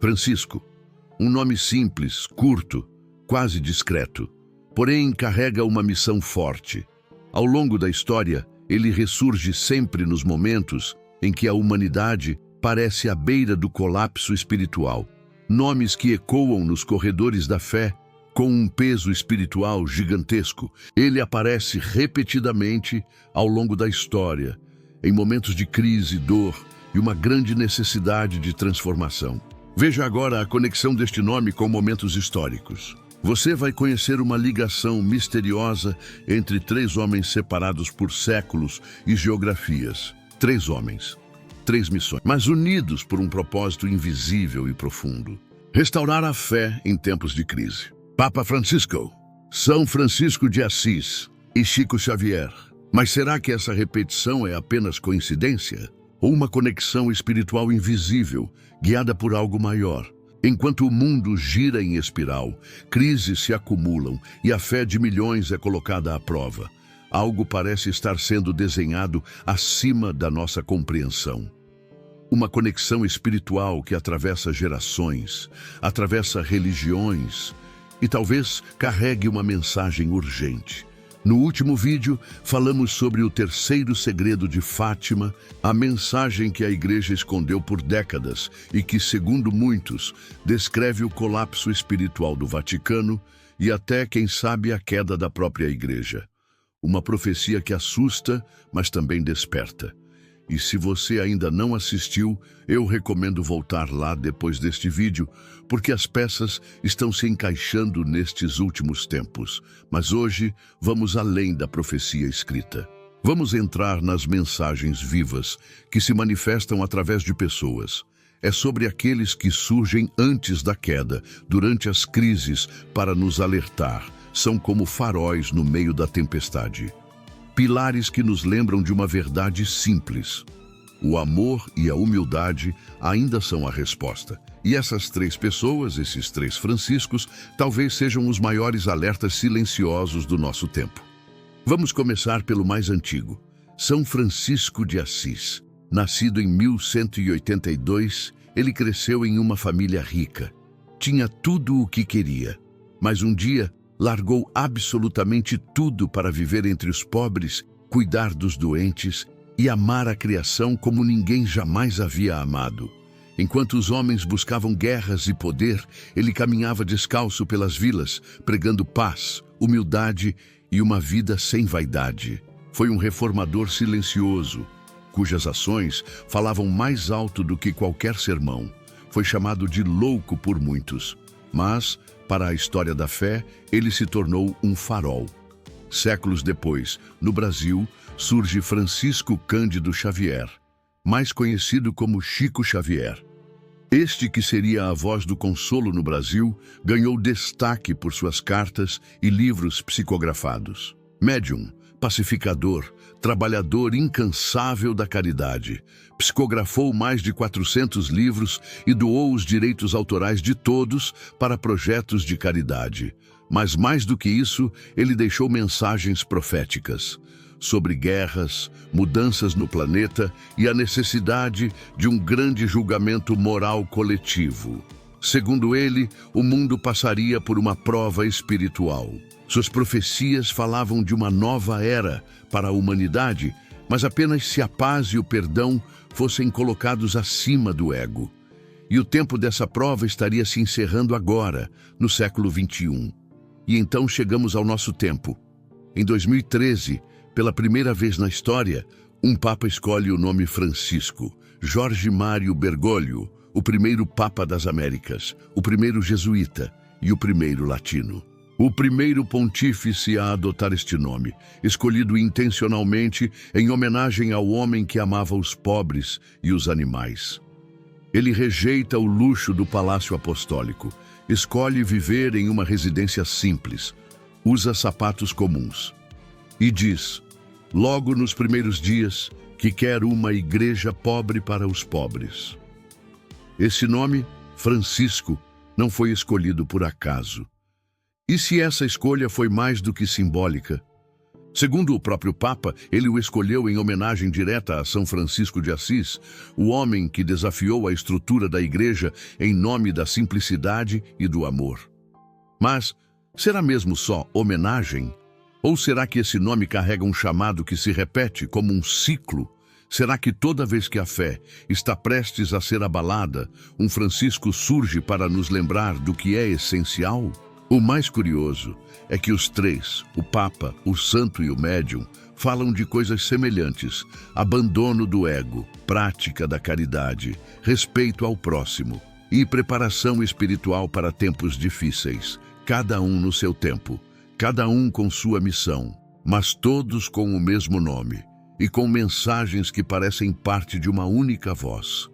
Francisco, um nome simples, curto, quase discreto, porém carrega uma missão forte. Ao longo da história, ele ressurge sempre nos momentos em que a humanidade parece à beira do colapso espiritual. Nomes que ecoam nos corredores da fé com um peso espiritual gigantesco. Ele aparece repetidamente ao longo da história, em momentos de crise, dor e uma grande necessidade de transformação. Veja agora a conexão deste nome com momentos históricos. Você vai conhecer uma ligação misteriosa entre três homens separados por séculos e geografias. Três homens, três missões, mas unidos por um propósito invisível e profundo. Restaurar a fé em tempos de crise. Papa Francisco, São Francisco de Assis e Chico Xavier. Mas será que essa repetição é apenas coincidência? Ou uma conexão espiritual invisível, guiada por algo maior? Enquanto o mundo gira em espiral, crises se acumulam e a fé de milhões é colocada à prova. Algo parece estar sendo desenhado acima da nossa compreensão. Uma conexão espiritual que atravessa gerações, atravessa religiões e talvez carregue uma mensagem urgente. No último vídeo, falamos sobre o terceiro segredo de Fátima, a mensagem que a Igreja escondeu por décadas e que, segundo muitos, descreve o colapso espiritual do Vaticano e até, quem sabe, a queda da própria Igreja. Uma profecia que assusta, mas também desperta. E se você ainda não assistiu, eu recomendo voltar lá depois deste vídeo, porque as peças estão se encaixando nestes últimos tempos. Mas hoje, vamos além da profecia escrita. Vamos entrar nas mensagens vivas, que se manifestam através de pessoas. É sobre aqueles que surgem antes da queda, durante as crises, para nos alertar. São como faróis no meio da tempestade. Pilares que nos lembram de uma verdade simples. O amor e a humildade ainda são a resposta. E essas três pessoas, esses três Franciscos, talvez sejam os maiores alertas silenciosos do nosso tempo. Vamos começar pelo mais antigo, São Francisco de Assis. Nascido em 1182, ele cresceu em uma família rica. Tinha tudo o que queria, mas um dia largou absolutamente tudo para viver entre os pobres, cuidar dos doentes e amar a criação como ninguém jamais havia amado. Enquanto os homens buscavam guerras e poder, ele caminhava descalço pelas vilas, pregando paz, humildade e uma vida sem vaidade. Foi um reformador silencioso, cujas ações falavam mais alto do que qualquer sermão. Foi chamado de louco por muitos, mas, para a história da fé, ele se tornou um farol. Séculos depois, no Brasil, surge Francisco Cândido Xavier, mais conhecido como Chico Xavier. Este, que seria a voz do consolo no Brasil, ganhou destaque por suas cartas e livros psicografados. Médium, pacificador, trabalhador incansável da caridade, psicografou mais de 400 livros e doou os direitos autorais de todos para projetos de caridade. Mas mais do que isso, ele deixou mensagens proféticas sobre guerras, mudanças no planeta e a necessidade de um grande julgamento moral coletivo. Segundo ele, o mundo passaria por uma prova espiritual. Suas profecias falavam de uma nova era para a humanidade, mas apenas se a paz e o perdão fossem colocados acima do ego. E o tempo dessa prova estaria se encerrando agora, no século XXI. E então chegamos ao nosso tempo. Em 2013, pela primeira vez na história, um Papa escolhe o nome Francisco, Jorge Mário Bergoglio, o primeiro Papa das Américas, o primeiro jesuíta e o primeiro latino. O primeiro pontífice a adotar este nome, escolhido intencionalmente em homenagem ao homem que amava os pobres e os animais. Ele rejeita o luxo do palácio apostólico, escolhe viver em uma residência simples, usa sapatos comuns e diz, logo nos primeiros dias, que quer uma igreja pobre para os pobres. Esse nome, Francisco, não foi escolhido por acaso. E se essa escolha foi mais do que simbólica? Segundo o próprio Papa, ele o escolheu em homenagem direta a São Francisco de Assis, o homem que desafiou a estrutura da Igreja em nome da simplicidade e do amor. Mas será mesmo só homenagem? Ou será que esse nome carrega um chamado que se repete como um ciclo? Será que toda vez que a fé está prestes a ser abalada, um Francisco surge para nos lembrar do que é essencial? O mais curioso é que os três, o Papa, o Santo e o Médium, falam de coisas semelhantes: abandono do ego, prática da caridade, respeito ao próximo e preparação espiritual para tempos difíceis, cada um no seu tempo, cada um com sua missão, mas todos com o mesmo nome e com mensagens que parecem parte de uma única voz.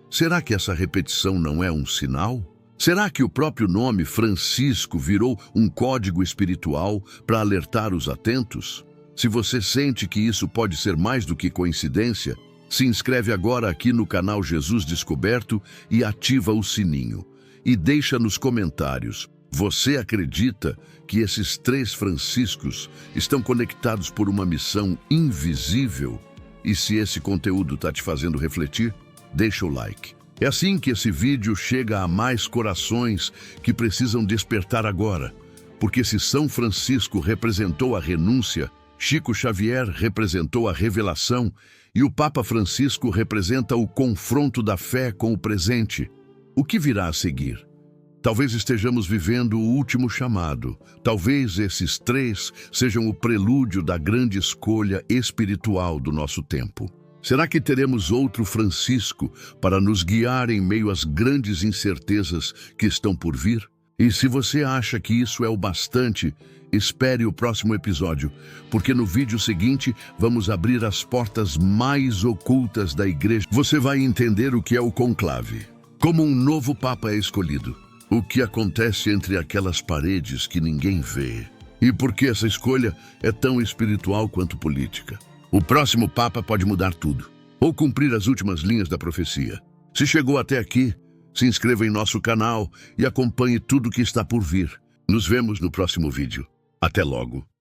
Será que essa repetição não é um sinal? Será que o próprio nome Francisco virou um código espiritual para alertar os atentos? Se você sente que isso pode ser mais do que coincidência, se inscreve agora aqui no canal Jesus Descoberto e ativa o sininho. E deixa nos comentários: você acredita que esses três Franciscos estão conectados por uma missão invisível? E se esse conteúdo está te fazendo refletir, deixa o like. É assim que esse vídeo chega a mais corações que precisam despertar agora. Porque se São Francisco representou a renúncia, Chico Xavier representou a revelação e o Papa Francisco representa o confronto da fé com o presente, o que virá a seguir? Talvez estejamos vivendo o último chamado. Talvez esses três sejam o prelúdio da grande escolha espiritual do nosso tempo. Será que teremos outro Francisco para nos guiar em meio às grandes incertezas que estão por vir? E se você acha que isso é o bastante, espere o próximo episódio, porque no vídeo seguinte vamos abrir as portas mais ocultas da Igreja. Você vai entender o que é o conclave, como um novo Papa é escolhido, o que acontece entre aquelas paredes que ninguém vê, e por que essa escolha é tão espiritual quanto política. O próximo Papa pode mudar tudo, ou cumprir as últimas linhas da profecia. Se chegou até aqui, se inscreva em nosso canal e acompanhe tudo que está por vir. Nos vemos no próximo vídeo. Até logo!